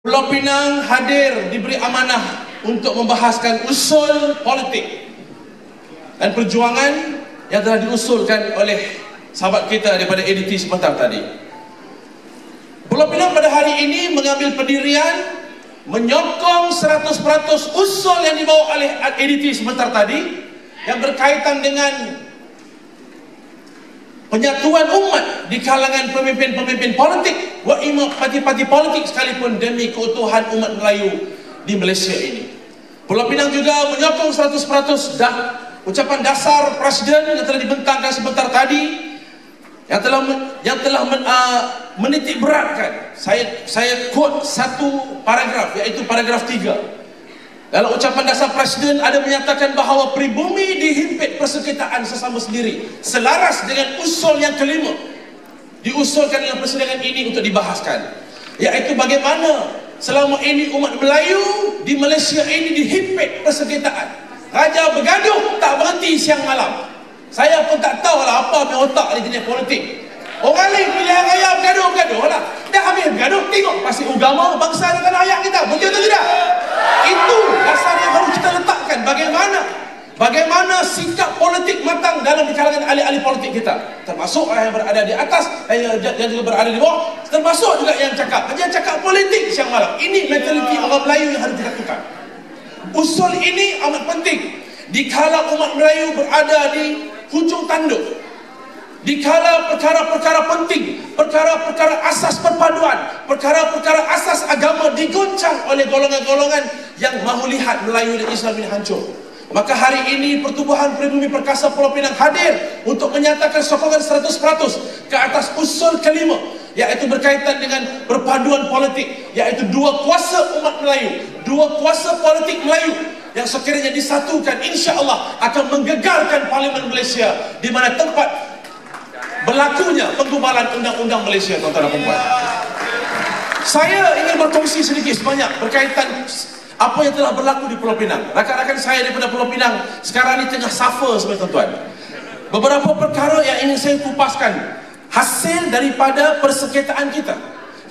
Pulau Pinang hadir diberi amanah untuk membahaskan usul politik dan perjuangan yang telah diusulkan oleh sahabat kita daripada ADT sebentar tadi. Pulau Pinang pada hari ini mengambil pendirian menyokong 100% usul yang dibawa oleh ADT sebentar tadi yang berkaitan dengan penyatuan umat di kalangan pemimpin-pemimpin politik wa imam parti-parti politik sekalipun demi keutuhan umat Melayu di Malaysia ini. Pulau Pinang juga menyokong 100% ucapan dasar Presiden yang telah dibentangkan sebentar tadi yang telah menitik beratkan. Saya quote satu paragraf, iaitu paragraf 3. Dalam ucapan dasar Presiden ada menyatakan bahawa pribumi dihimpit persengketaan sesama sendiri selaras dengan usul yang kelima diusulkan dalam persidangan ini untuk dibahaskan, iaitu bagaimana selama ini umat Melayu di Malaysia ini dihimpit persengketaan. Raja bergaduh tak berhenti siang malam. Saya pun tak tahulah apa punya otak di jenis politik. Orang lain pilihan raya bergaduh lah. Dah habis bergaduh, tengok pasti agama bangsa dan tanah ayat kita. Betul atau tidak? Itu dasar yang harus kita letakkan. Bagaimana sikap politik matang dalam di kalangan ahli-ahli politik kita, termasuk yang berada di atas yang juga berada di bawah, termasuk juga yang cakap politik siang malam. Ini mentaliti orang Melayu yang harus kita tukar. Usul ini amat penting dikala umat Melayu berada di hujung tanduk, dikala perkara-perkara penting, perkara-perkara asas perpaduan, perkara-perkara asas agama digoncang oleh golongan-golongan yang mahu lihat Melayu dan Islam ini hancur. Maka hari ini Pertubuhan Pribumi Perkasa Pulau Pinang hadir untuk menyatakan sokongan 100% ke atas usul kelima, iaitu berkaitan dengan perpaduan politik, iaitu dua kuasa umat Melayu, dua kuasa politik Melayu yang sekiranya disatukan insya-Allah akan menggegarkan Parlimen Malaysia di mana tempat berlakunya penggubalan undang-undang Malaysia, tuan-tuan dan puan-puan. Saya ingin berkongsi sedikit sebanyak berkaitan apa yang telah berlaku di Pulau Pinang. Rakan-rakan saya daripada Pulau Pinang sekarang ni tengah suffer sebenarnya, tuan-tuan. Beberapa perkara yang ingin saya kupaskan hasil daripada persengketaan kita.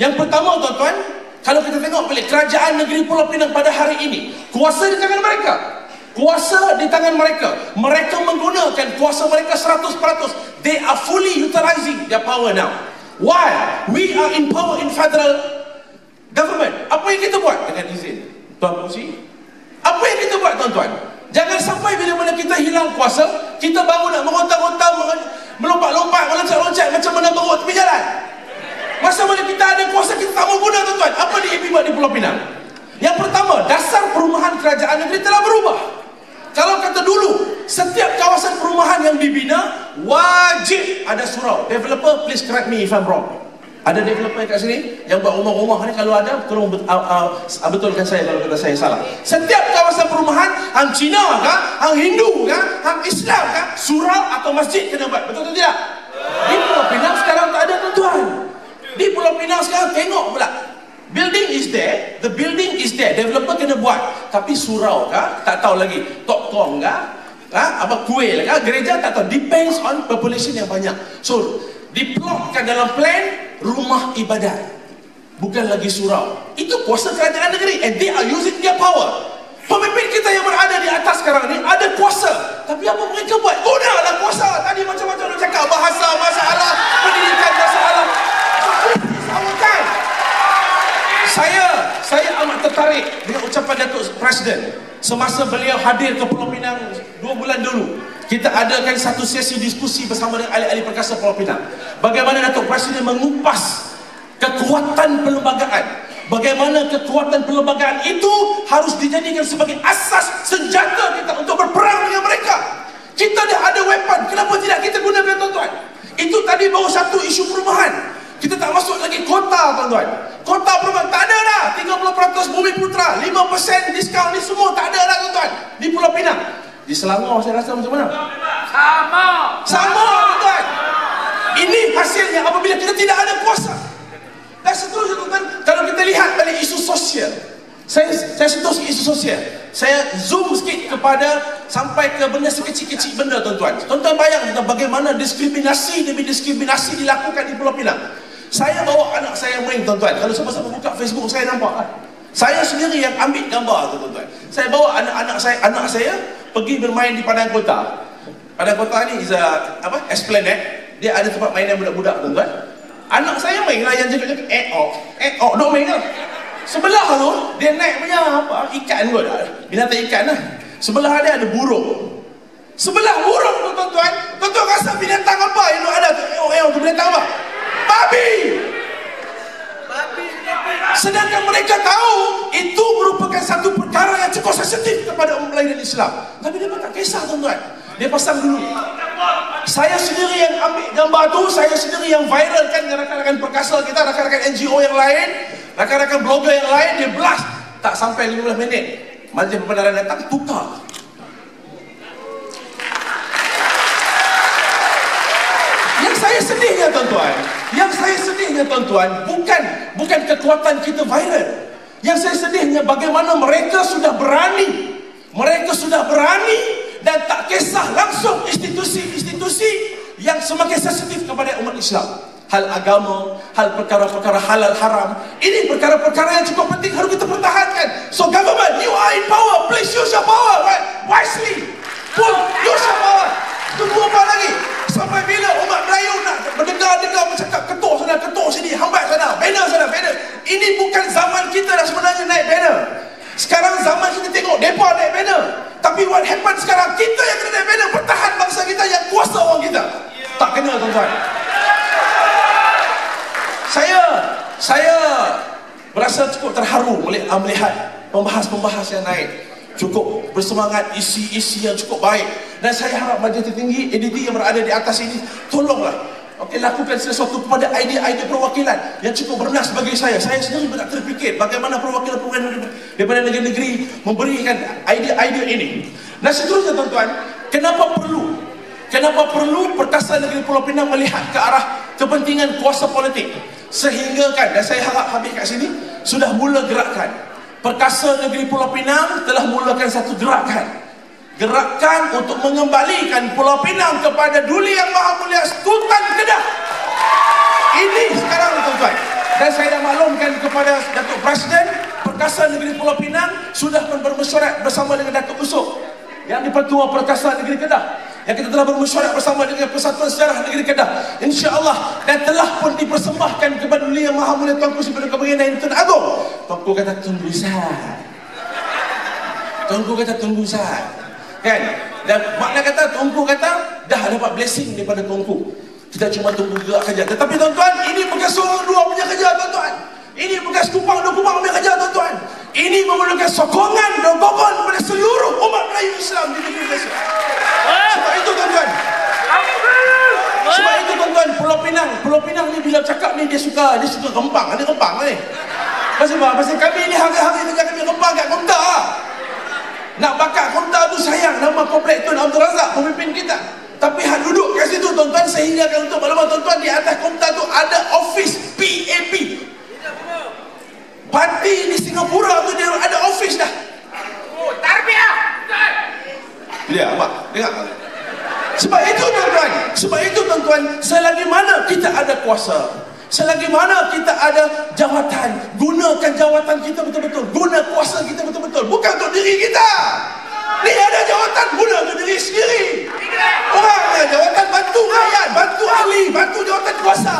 Yang pertama, tuan-tuan, kalau kita tengok balik kerajaan negeri Pulau Pinang pada hari ini, kuasa di tangan mereka. Kuasa di tangan mereka. Mereka menggunakan kuasa mereka 100%. They are fully utilizing their power now. Why? We are in power in federal government. Apa yang kita buat dengan izin Tuan Pengerusi? Apa yang kita buat, tuan-tuan? Jangan sampai bila mana kita hilang kuasa, kita baru nak meronta-ronta, melompat-lompat, meloncat-loncat macam mana berut tepi jalan. Masa mana kita ada kuasa, kita tak mau guna, tuan-tuan. Apa diibat di Pulau Pinang? Yang pertama, dasar perumahan kerajaan negeri telah berubah. Kalau kata dulu, setiap kawasan perumahan yang dibina wajib ada surau. Developer, please correct me if I'm wrong. Ada developer kat sini yang buat rumah-rumah ni, kalau ada tolong betulkan saya kalau kata saya salah. Setiap kawasan perumahan, hang Cina kah, hang Hindu kah, hang Islam kah, surau atau masjid kena buat. Betul atau tidak? Di Pulau Pinang sekarang tak ada, tuan-tuan. Di Pulau Pinang sekarang tengok pula, building is there, the building is there, developer kena buat, tapi surau kah, tak tahu lagi, tok kong kah, apa kuil kah, gereja tak tahu, depends on population yang banyak. So diplotkan dalam plan rumah ibadat, bukan lagi surau. Itu kuasa kerajaan negeri, and they are using their power. Pemimpin kita yang berada di atas sekarang ni ada kuasa, tapi apa mereka buat? Gunalah kuasa. Tadi macam-macam nak cakap bahasa masalah, pendidikan masalah. Saya amat tertarik dengan ucapan Datuk Presiden semasa beliau hadir ke Pulau Pinang 2 bulan dulu. Kita adakan satu sesi diskusi bersama dengan ahli-ahli perkasa Pulau Pinang. Bagaimana Datuk Presiden mengupas kekuatan perlembagaan. Bagaimana kekuatan perlembagaan itu harus dijadikan sebagai asas senjata kita untuk berperang dengan mereka. Kita dah ada weapon, kenapa tidak kita gunakan, tuan-tuan? Itu tadi baru satu isu perumahan. Kita tak masuk lagi kota, tuan-tuan. Kota perumahan tak ada dah. 30% Bumi Putra, 5% diskaun ni semua tak ada dah, tuan-tuan. Di Pulau Pinang. Di Selangor saya rasa macam mana? Sama, tuan-tuan. Ini hasilnya apabila kita tidak ada kuasa. Dan seterusnya, tuan-tuan, kalau kita lihat balik isu sosial, saya sentuh sikit isu sosial. Saya zoom sikit kepada sampai ke benda sekecil-kecil benda, tuan-tuan. Tuan-tuan bayang tentang bagaimana diskriminasi demi diskriminasi dilakukan di Pulau Pinang. Saya bawa anak saya main, tuan-tuan. Kalau siapa-siapa buka Facebook saya nampak lah. Saya sendiri yang ambil gambar tu, tuan-tuan. Saya bawa anak saya pergi bermain di Padang Kota. Padang Kota ni is Esplanade. Dia ada tempat mainan budak-budak, tuan-tuan. Anak saya main lah yang cakap-cakap duk main lah. Sebelah tu dia naik punya ikan kot, binatang ikan lah. Sebelah dia ada burung. Sebelah burung tu, tuan-tuan, tuan-tuan rasa binatang apa yang ada tu? Tu binatang apa? Babi. Sedangkan mereka tahu itu merupakan satu perkara yang cukup sensitif kepada umat Melayu dan Islam. Tapi dia tak kisah, tuan-tuan. Dia pasang dulu. Saya sendiri yang ambil gambar tu, saya sendiri yang viralkan dengan rakan-rakan perkasa kita, rakan-rakan NGO yang lain, rakan-rakan blogger yang lain. Dia blast. Tak sampai 15 minit, Majlis Pembenaran datang, tukar. Yang saya sedihnya, tuan-tuan, bukan kekuatan kita viral. Yang saya sedihnya bagaimana mereka sudah berani. Mereka sudah berani dan tak kisah langsung institusi-institusi yang semakin sensitif kepada umat Islam. Hal agama, hal perkara-perkara halal haram. Ini perkara-perkara yang cukup penting harus kita pertahankan. So government, you are in power. Please use your power, right? Wisely. Use your power. Tunggu apa lagi? Sampai bila umat Melayu nak mendengar-dengar bercakap ketuk sana, ketuk sini, hambat sana, banner. Ini bukan zaman kita dah sebenarnya naik banner. Sekarang zaman kita tengok mereka naik banner. Tapi what happen sekarang, kita yang kena naik banner, pertahan bangsa kita yang kuasa orang kita. Tak kena, tuan-tuan. Saya berasa cukup terharu melihat pembahas-pembahas yang naik. Cukup bersemangat, isi-isi yang cukup baik. Dan saya harap majlis tertinggi, ADT yang berada di atas ini, tolonglah lakukan sesuatu kepada idea-idea perwakilan yang cukup bernas bagi saya. Saya sendiri nak terfikir bagaimana perwakilan-perwakilan daripada negeri-negeri memberikan idea-idea ini. Dan seterusnya, tuan-tuan, kenapa perlu Perkasa Negeri Pulau Pinang melihat ke arah kepentingan kuasa politik, sehingga dan saya harap habis kat sini sudah mula gerakan. Perkasa Negeri Pulau Pinang telah mulakan satu gerakan untuk mengembalikan Pulau Pinang kepada Duli Yang Maha Mulia Sultan Kedah. Ini sekarang, tuan-tuan. Dan saya dah maklumkan kepada Datuk Presiden, Perkasa Negeri Pulau Pinang sudah bermesyuarat bersama dengan Datuk Usop yang di-Pertua Perkasa Negeri Kedah, yang kita telah bermesyuarat bersama dengan Persatuan Sejarah Negeri Kedah, insya-Allah, dan telah pun dipersembahkan kepada Duli Yang Maha Mulia Tuanku Sri Paduka Baginda Tun Agong. Tuanku kata tunggu sat. Kan? Dan makna kata tuanku kata dah dapat blessing daripada tuanku. Kita cuma tunggu gerak saja. Tetapi, tuan-tuan, ini bukan seorang dua punya kerja, tuan-tuan. Ini bukan sekupang dua kupang punya kerja, tuan-tuan. Ini memerlukan sokongan dan dokongan kepada seluruh umat Melayu Islam di negeri Malaysia. Sebab itu, tuan-tuan, Pulau Pinang ni bila cakap ni dia suka rempang. Ada rempang ni. Pasal kami ni hari-hari kerja kami rempang kat Komta. Nak bakar Komta tu sayang nama komplek Tun Abdul Razak, pemimpin kita. Tapi hak duduk kat situ, tuan-tuan, sehingga untuk maklumat tuan-tuan, di atas Komta tu ada office PAP. Parti di Singapura tu dia ada office dah. Tarbiah. Dia apa? Dengar. Sebab itu tuan-tuan, selagi mana kita ada kuasa, selagi mana kita ada jawatan, gunakan jawatan kita betul-betul, guna kuasa kita betul-betul, bukan untuk diri kita. Ni ada jawatan, guna untuk diri sendiri. Orang ada jawatan bantu rakyat, bantu ahli, bantu jawatan kuasa.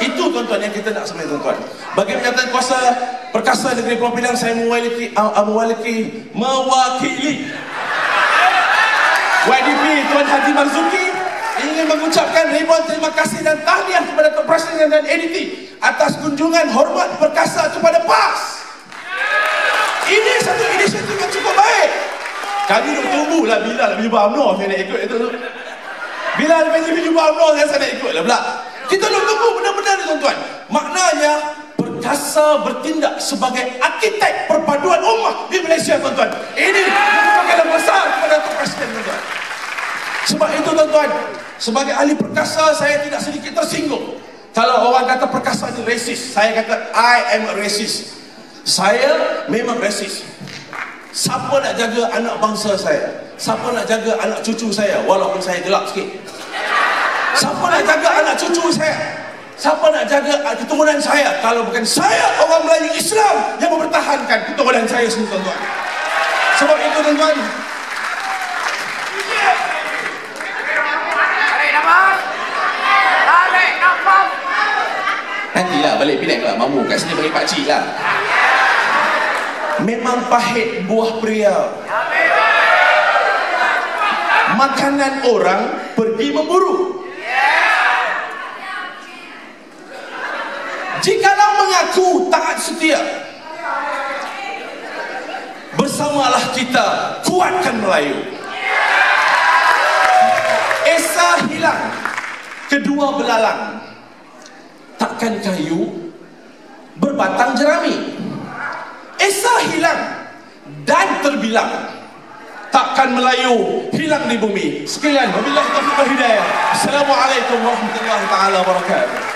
Itu, tuan-tuan, yang kita nak sebenarnya, tuan-tuan. Bagi penyataan kuasa Perkasa Negeri Pulau Pinang, saya mewakili YDP Tuan Haji Marzuki ingin mengucapkan ribuan terima kasih dan tahniah kepada Tuan Presiden dan ADT atas kunjungan hormat perkasa kepada PAS. Ini satu inisiatif yang cukup baik. Kami nak tunggulah bila jumpa UMNO saya nak ikut itu. Bila jumpa UMNO saya nak ikut lah pula. Kita nak tunggu benar-benar ni, tuan-tuan. Maknanya Perkasa bertindak sebagai arkitek perpaduan ummah di Malaysia, tuan-tuan. Ini merupakan besar kepada Tuan Presiden, tuan-tuan. Sebab itu, tuan-tuan, sebagai ahli perkasa, saya tidak sedikit tersinggung kalau orang kata perkasa ni racist. Saya kata I am a racist. Saya memang racist. Siapa nak jaga anak bangsa saya? Siapa nak jaga anak cucu saya? Walaupun saya gelap sikit. Siapa nak jaga anak cucu saya? siapa nak jaga keturunan saya kalau bukan saya, orang Melayu Islam, yang mempertahankan keturunan saya sendiri, tuan-tuan. Sebab itu, tuan-tuan, nantilah balik Penang lah, mamu kat sini bagi pakcik lah. Memang pahit buah pria. Makanan orang pergi memburu. Jikalau mengaku taat setia, bersamalah kita kuatkan Melayu. Esa hilang, kedua belalang. Takkan kayu berbatang jerami. Esa hilang dan terbilang. Takkan Melayu hilang di bumi. Sekian, wabillahi taufiq wal hidayah. Assalamualaikum warahmatullahi taala wabarakatuh.